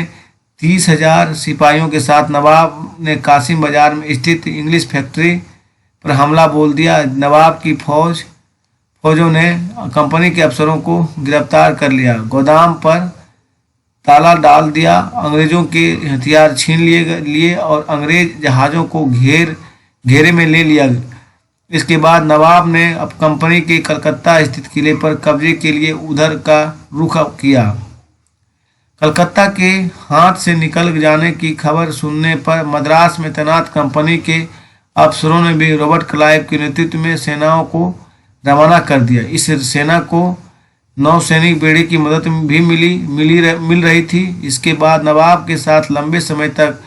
[SPEAKER 1] 30,000 सिपाहियों के साथ नवाब ने कासिम बाजार में स्थित इंग्लिश फैक्ट्री पर हमला बोल दिया। नवाब की फौजों ने कंपनी के अफसरों को गिरफ्तार कर लिया, गोदाम पर ताला डाल दिया, अंग्रेजों के हथियार छीन लिए और अंग्रेज जहाज़ों को घेरे में ले लिया। इसके बाद नवाब ने अब कंपनी के कलकत्ता स्थित किले पर कब्जे के लिए उधर का रुख किया। कलकत्ता के हाथ से निकल जाने की खबर सुनने पर मद्रास में तैनात कंपनी के अफसरों ने भी रॉबर्ट क्लाइव के नेतृत्व में सेनाओं को रवाना कर दिया। इस सेना को नौसैनिक बेड़े की मदद भी मिल रही थी। इसके बाद नवाब के साथ लंबे समय तक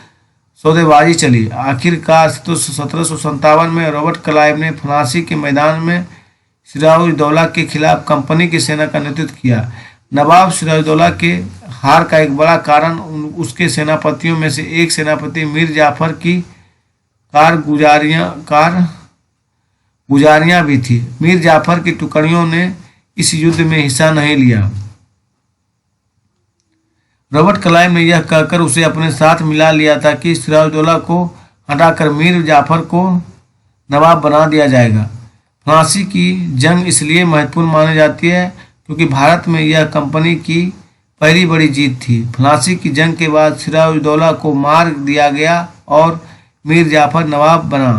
[SPEAKER 1] सौदेबाजी चली। आखिरकार 1757 में रॉबर्ट क्लाइव ने फ्लासी के मैदान में सिराजुद्दौला के खिलाफ कंपनी की सेना का नेतृत्व किया। नवाब सिराजुद्दौला के हार का एक बड़ा कारण उसके सेनापतियों में से एक सेनापति मीर जाफर की गुजारियां भी थी। मीर जाफर की टुकड़ियों ने इस युद्ध में हिस्सा नहीं लिया। रॉबर्ट क्लाइव ने यह कहकर उसे अपने साथ मिला लिया था कि सिराजुद्दौला को हटाकर मीर जाफर को नवाब बना दिया जाएगा। फ्लासी की जंग इसलिए महत्वपूर्ण मानी जाती है क्योंकि भारत में यह कंपनी की पहली बड़ी जीत थी। फ्लासी की जंग के बाद सिराजुद्दौला को मार दिया गया और मीर जाफर नवाब बना।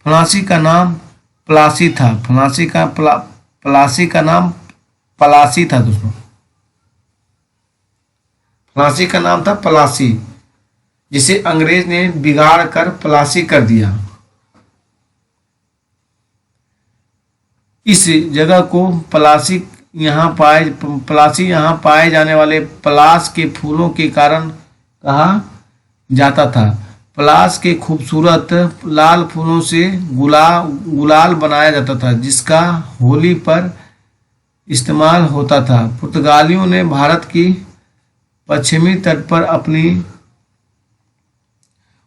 [SPEAKER 1] फ्लासी का नाम प्लासी था। प्लासी का नाम पलासी था दोस्तों। फ्लासी का नाम था पलासी, जिसे अंग्रेज ने बिगाड़ कर प्लासी कर दिया। इस जगह को प्लासी यहाँ पाए जाने वाले पलास के फूलों के कारण कहा जाता था। पलास के खूबसूरत लाल फूलों से गुलाल बनाया जाता था, जिसका होली पर इस्तेमाल होता था। पुर्तगालियों ने भारत की पश्चिमी तट पर अपनी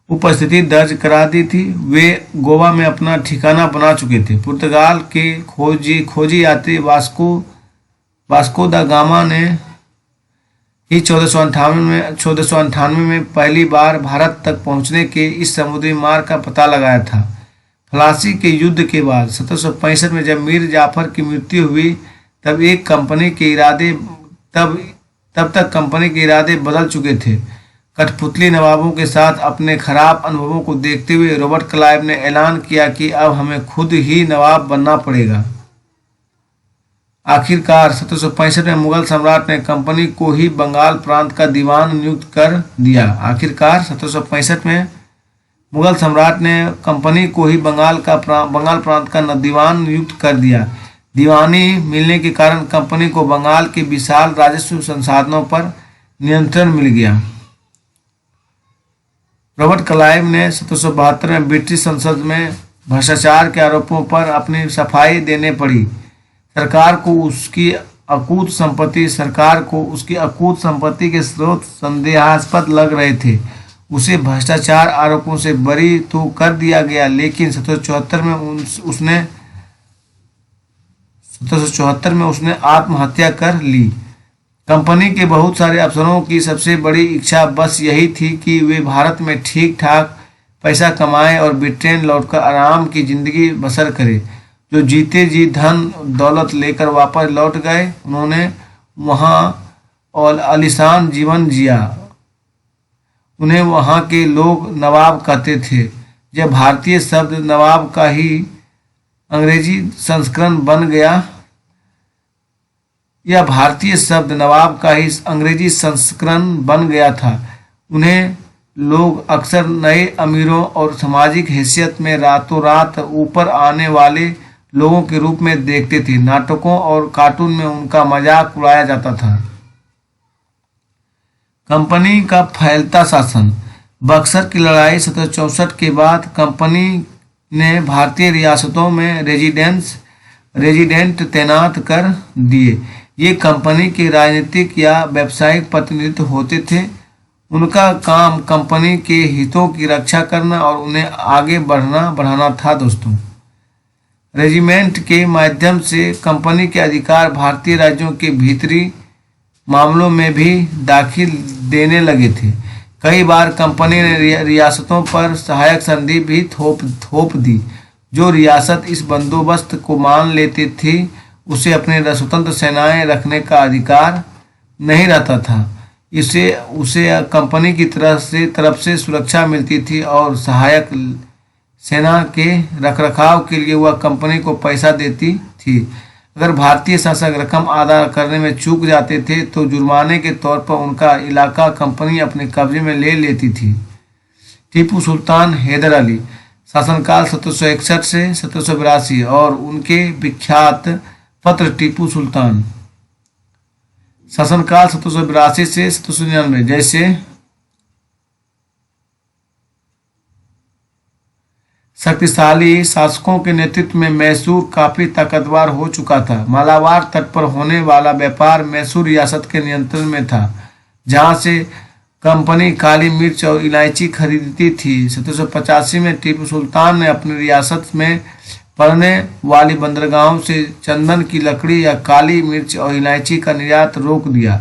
[SPEAKER 1] उपस्थिति दर्ज करा दी थी। वे गोवा में अपना ठिकाना बना चुके थे। पुर्तगाल के खोजी यात्री वास्को दा गामा ने ही 1498 में पहली बार भारत तक पहुंचने के इस समुद्री मार्ग का पता लगाया था। फ्लासी के युद्ध के बाद 1765 में जब मीर जाफर की मृत्यु हुई तब तक कंपनी के इरादे बदल चुके थे। कठपुतली नवाबों के साथ अपने खराब अनुभवों को देखते हुए रॉबर्ट क्लाइव ने ऐलान किया कि अब हमें खुद ही नवाब बनना पड़ेगा। आखिरकार 1765 में मुगल सम्राट ने कंपनी को ही बंगाल प्रांत का दीवान नियुक्त कर दिया। आखिरकार 1765 में मुगल सम्राट ने कंपनी को ही बंगाल प्रांत का दीवान नियुक्त कर दिया। दीवानी मिलने के कारण कंपनी को बंगाल के विशाल राजस्व संसाधनों पर नियंत्रण मिल गया। रॉबर्ट क्लाइव ने 1772 में ब्रिटिश संसद में भ्रष्टाचार के आरोपों पर अपनी सफाई देने पड़ी। सरकार को उसकी अकूत संपत्ति के स्रोत संदेहास्पद लग रहे थे। उसे भ्रष्टाचार आरोपों से बरी तो कर दिया गया, लेकिन 1774 में उसने आत्महत्या कर ली। कंपनी के बहुत सारे अफसरों की सबसे बड़ी इच्छा बस यही थी कि वे भारत में ठीक ठाक पैसा कमाएं और ब्रिटेन लौटकर आराम की जिंदगी बसर करें। जो जीते जी धन दौलत लेकर वापस लौट गए, उन्होंने वहां और आलीशान जीवन जिया। उन्हें वहाँ के लोग नवाब कहते थे। यह भारतीय शब्द नवाब का ही अंग्रेजी संस्करण बन गया। यह भारतीय शब्द नवाब का ही अंग्रेजी संस्करण बन गया था। उन्हें लोग अक्सर नए अमीरों और सामाजिक हैसियत में रातों रात ऊपर आने वाले लोगों के रूप में देखते थे। नाटकों और कार्टून में उनका मजाक उड़ाया जाता था। कंपनी का फैलता शासन। बक्सर की लड़ाई 1764 के बाद कंपनी ने भारतीय रियासतों में रेजिडेंट तैनात कर दिए। ये कंपनी के राजनीतिक या व्यावसायिक प्रतिनिधित्व होते थे। उनका काम कंपनी के हितों की रक्षा करना और उन्हें आगे बढ़ाना था। दोस्तों, रेजिमेंट के माध्यम से कंपनी के अधिकार भारतीय राज्यों के भीतरी मामलों में भी दाखिल देने लगे थे। कई बार कंपनी ने रियासतों पर सहायक संधि भी थोप दी। जो रियासत इस बंदोबस्त को मान लेती थी उसे अपने स्वतंत्र सेनाएं रखने का अधिकार नहीं रहता था। उसे कंपनी की तरफ से सुरक्षा मिलती थी और सहायक सेना के रखरखाव के लिए वह कंपनी को पैसा देती थी। अगर भारतीय शासक रकम अदा करने में चूक जाते थे तो जुर्माने के तौर पर उनका इलाका कंपनी अपने कब्जे में ले लेती थी। टीपू सुल्तान हैदर अली, शासनकाल 1761 से 1782 और उनके विख्यात पत्र टीपू सुल्तान, शासनकाल 1782 से 1799। जैसे शक्तिशाली शासकों के नेतृत्व में मैसूर काफी ताकतवर हो चुका था। मालाबार तट पर होने वाला व्यापार मैसूर रियासत के नियंत्रण में था, जहां से कंपनी काली मिर्च और इलायची खरीदती थी। 1785 में टीपू सुल्तान ने अपनी रियासत में पड़ने वाली बंदरगाहों से चंदन की लकड़ी या काली मिर्च और इलायची का निर्यात रोक दिया।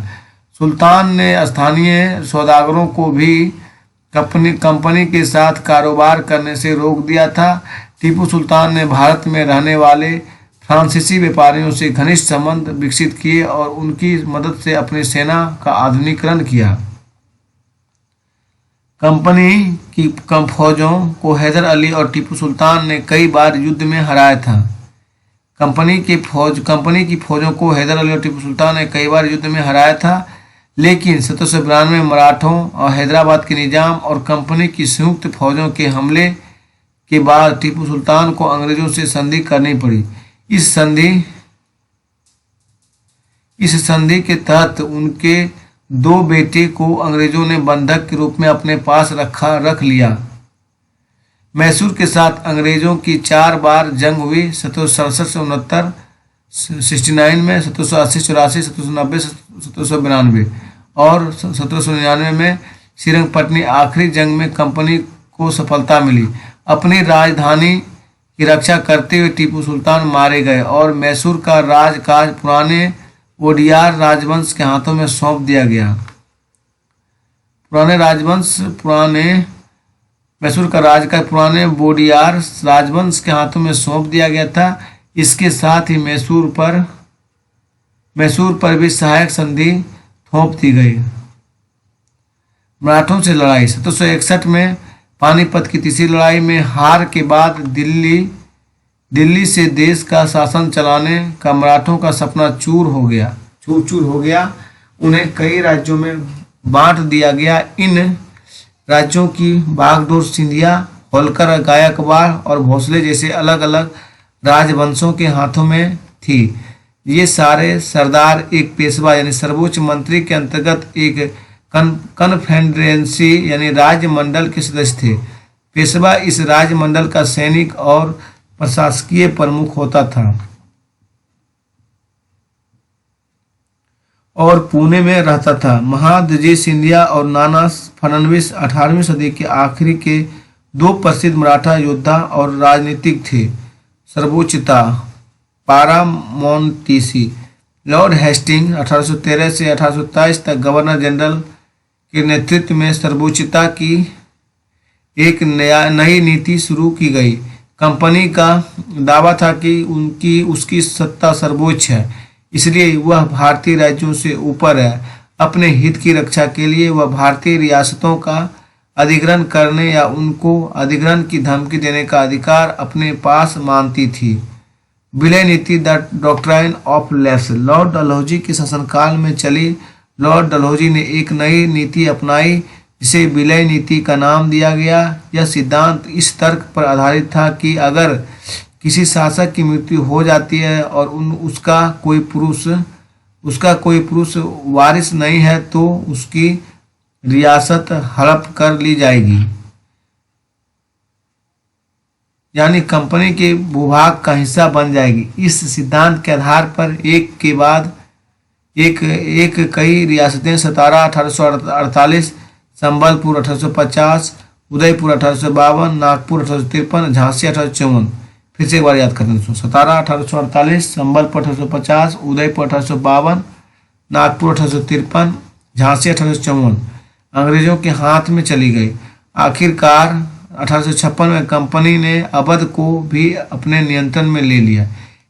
[SPEAKER 1] सुल्तान ने स्थानीय सौदागरों को भी कंपनी के साथ कारोबार करने से रोक दिया था। टीपू सुल्तान ने भारत में रहने वाले फ्रांसीसी व्यापारियों से घनिष्ठ संबंध विकसित किए और उनकी मदद से अपनी सेना का आधुनिकीकरण किया। कंपनी की कम फौजों को हैदर अली और टीपू सुल्तान ने कई बार युद्ध में हराया था। कंपनी की फौजों को हैदर अली और टीपू सुल्तान ने कई बार युद्ध में हराया था, लेकिन 1792 में मराठों और हैदराबाद के निजाम और कंपनी की संयुक्त फौजों के हमले के बाद टीपू सुल्तान को अंग्रेजों से संधि करनी पड़ी। इस संधि के तहत उनके दो बेटे को अंग्रेजों ने बंधक के रूप में अपने पास रख लिया। मैसूर के साथ अंग्रेजों की 4 बार जंग हुई। 1767 से 69 में, 1780, 84, 1790, 1792 और 1799 में श्रीरंगपट्टनी आखिरी जंग में कंपनी को सफलता मिली। अपनी राजधानी की रक्षा करते हुए टीपू सुल्तान मारे गए और मैसूर का राजकाज पुराने ओडियार राजवंश के हाथों में सौंप दिया गया। मैसूर का राजकाज पुराने वोडियार राजवंश के हाथों में सौंप दिया गया था। इसके साथ ही मैसूर पर भी सहायक संधि थोप दी गई। मराठों से लड़ाई। 1761 में पानीपत की तीसरी लड़ाई में हार के बाद दिल्ली से देश का शासन चलाने का मराठों का सपना चूर हो गया। उन्हें कई राज्यों में बांट दिया गया। इन राज्यों की बागडोर सिंधिया, होलकर, गायकवाड़ और भोसले जैसे अलग अलग राजवंशों के हाथों में थी। ये सारे सरदार एक पेशवा यानी सर्वोच्च मंत्री के अंतर्गत एक कन्फेडरेंसी यानी राजमंडल के सदस्य थे। पेशवा इस राजमंडल का सैनिक और प्रशासकीय प्रमुख होता था और पुणे में रहता था। महादजी सिंधिया और नाना फडणवीस 18वीं सदी के आखिरी के 2 प्रसिद्ध मराठा योद्धा और राजनीतिक थे। सर्वोच्चता पारामोंटिसी। लॉर्ड हेस्टिंग 1813 से 1827 तक गवर्नर जनरल के नेतृत्व में सर्वोच्चता की एक नई नीति शुरू की गई। कंपनी का दावा था कि उसकी सत्ता सर्वोच्च है, इसलिए वह भारतीय राज्यों से ऊपर है। अपने हित की रक्षा के लिए वह भारतीय रियासतों का अधिग्रहण करने या उनको अधिग्रहण की धमकी देने का अधिकार अपने पास मानती थी। विलय नीति, the doctrine of left, Lord Dalhousie के शासनकाल में चली। लॉर्ड डलहौजी ने एक नई नीति अपनाई जिसे विलय नीति का नाम दिया गया। यह सिद्धांत इस तर्क पर आधारित था कि अगर किसी शासक की मृत्यु हो जाती है और उसका कोई पुरुष वारिस नहीं है तो उसकी रियासत हड़प कर ली जाएगी, यानी कंपनी के भूभाग का हिस्सा बन जाएगी। इस सिद्धांत के आधार पर एक के बाद एक कई रियासतें सतारा 1848, संबलपुर 1850, उदयपुर 1852, नागपुर 1853, झांसी 1854। फिर से एक बार याद करते हैं दोस्तों, सतारा 1848, संबलपुर 1850, उदयपुर 1852, नागपुर 1853, झांसी 1854 अंग्रेजों के हाथ में चली गई। आखिरकार 1856 में कंपनी ने अवध को भी अपने नियंत्रण में ले लिया।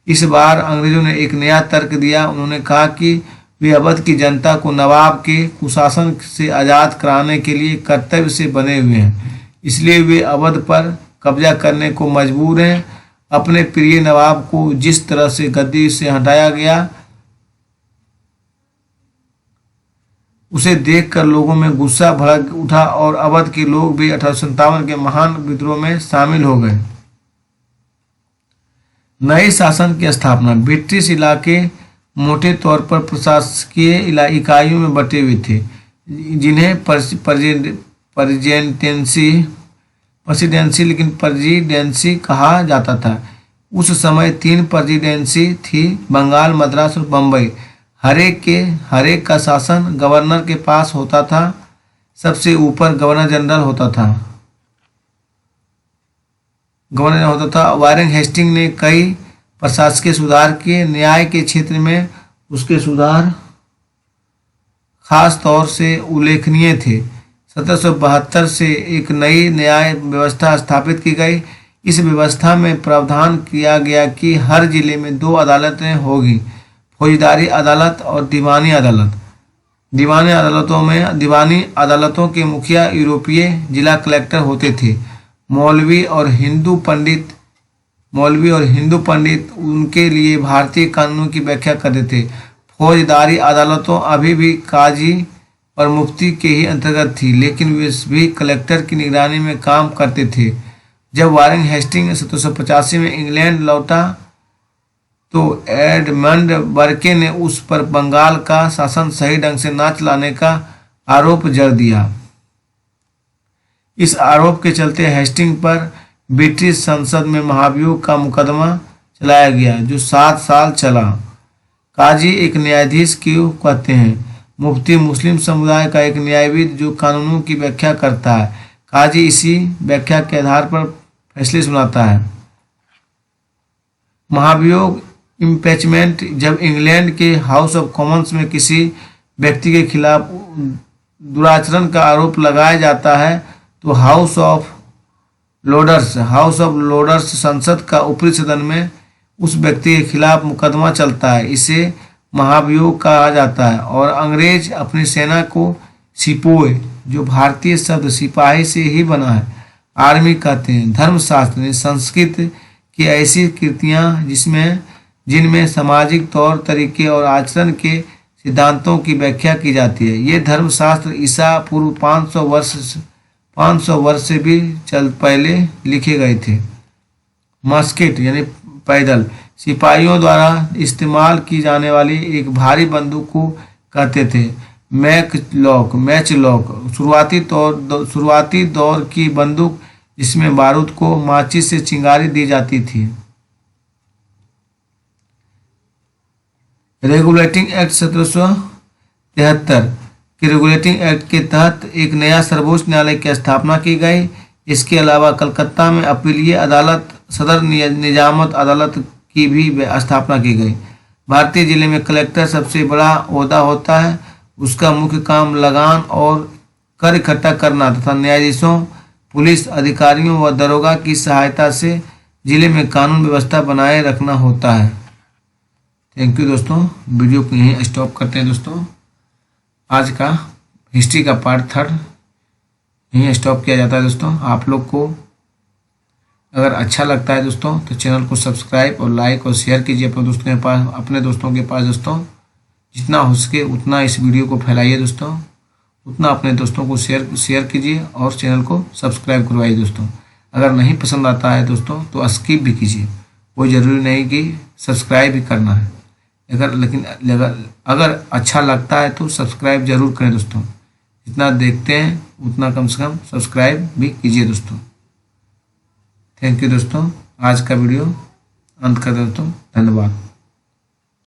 [SPEAKER 1] इस बार अंग्रेजों ने एक नया तर्क दिया। उन्होंने कहा कि वे अवध की जनता को नवाब के कुशासन से आज़ाद कराने के लिए कर्तव्य से बने हुए हैं, इसलिए वे अवध पर कब्जा करने को मजबूर हैं। अपने प्रिय नवाब को जिस तरह से गद्दी से हटाया गया उसे देखकर लोगों में गुस्सा भड़क उठा और अवध के लोग भी 1857 के महान विद्रोह में शामिल हो गए। नए शासन की स्थापना, ब्रिटिश इलाके मोटे तौर पर प्रशासकीय इकाइयों में बटे हुए थे जिन्हें प्रेसिडेंसी कहा जाता था। उस समय 3 प्रेसिडेंसी थी, बंगाल, मद्रास और बम्बई। हरेक का शासन गवर्नर के पास होता था। सबसे ऊपर गवर्नर जनरल होता था। वारेन हेस्टिंग ने कई प्रशासकीय सुधार किए। न्याय के क्षेत्र में उसके सुधार खास तौर से उल्लेखनीय थे। 1772 से एक नई न्याय व्यवस्था स्थापित की गई। इस व्यवस्था में प्रावधान किया गया कि हर जिले में 2 अदालतें होगी, फौजदारी अदालत और दीवानी अदालत। दीवानी अदालतों के मुखिया यूरोपीय जिला कलेक्टर होते थे। मौलवी और हिंदू पंडित उनके लिए भारतीय कानूनों की व्याख्या करते थे। फौजदारी अदालतों अभी भी काजी और मुफ्ती के ही अंतर्गत थी, लेकिन वे भी कलेक्टर की निगरानी में काम करते थे। जब वारेन हेस्टिंग 1785 में इंग्लैंड लौटा तो एडमंड बर्के ने उस पर बंगाल का शासन सही ढंग से न चलाने का आरोप जड़ दिया। इस आरोप के चलते हेस्टिंग पर ब्रिटिश संसद में महाभियोग का मुकदमा चलाया गया जो 7 साल चला। काजी एक न्यायाधीश क्यों कहते हैं? मुफ्ती मुस्लिम समुदाय का एक न्यायविद जो कानूनों की व्याख्या करता है। काजी इसी व्याख्या के आधार पर फैसले सुनाता है। महाभियोग इम्पीचमेंट, जब इंग्लैंड के हाउस ऑफ कॉमन्स में किसी व्यक्ति के खिलाफ दुराचरण का आरोप लगाया जाता है तो हाउस ऑफ लॉर्ड्स संसद का ऊपरी सदन में उस व्यक्ति के खिलाफ मुकदमा चलता है। इसे महाभियोग कहा जाता है। और अंग्रेज अपनी सेना को सिपोय, जो भारतीय शब्द सिपाही से ही बना है, आर्मी कहते हैं। धर्मशास्त्र ने संस्कृत की ऐसी कृतियां जिनमें सामाजिक तौर तरीके और आचरण के सिद्धांतों की व्याख्या की जाती है। ये धर्मशास्त्र ईसा पूर्व 500 वर्ष से भी पहले लिखे गए थे। मस्केट यानी पैदल, सिपाहियों द्वारा इस्तेमाल की जाने वाली एक भारी बंदूक को कहते थे। मैचलॉक शुरुआती दौर की बंदूक जिसमें बारूद को माचिस से चिंगारी दी जाती थी। रेगुलेटिंग एक्ट 1773 के रेगुलेटिंग एक्ट के तहत एक नया सर्वोच्च न्यायालय की स्थापना की गई। इसके अलावा कलकत्ता में अपीलीय अदालत, सदर निजामत अदालत की भी स्थापना की गई। भारतीय जिले में कलेक्टर सबसे बड़ा ओहदा होता है। उसका मुख्य काम लगान और कर इकट्ठा करना तथा न्यायाधीशों, पुलिस अधिकारियों व दरोगा की सहायता से जिले में कानून व्यवस्था बनाए रखना होता है। थैंक यू दोस्तों, वीडियो को यहीं स्टॉप करते हैं दोस्तों। आज का हिस्ट्री का पार्ट 3 यहीं स्टॉप किया जाता है दोस्तों। आप लोग को अगर अच्छा लगता है दोस्तों तो चैनल को सब्सक्राइब और लाइक और शेयर कीजिए अपने दोस्तों के पास दोस्तों। जितना हो सके उतना इस वीडियो को फैलाइए दोस्तों, उतना अपने दोस्तों को शेयर कीजिए और चैनल को सब्सक्राइब करवाइए दोस्तों। अगर नहीं पसंद आता है दोस्तों तो स्किप भी कीजिए, कोई ज़रूरी नहीं कि सब्सक्राइब भी करना है। अगर अच्छा लगता है तो सब्सक्राइब जरूर करें दोस्तों। जितना देखते हैं उतना कम से कम सब्सक्राइब भी कीजिए दोस्तों। थैंक यू दोस्तों। आज का वीडियो अंत कर दोस्तों। धन्यवाद।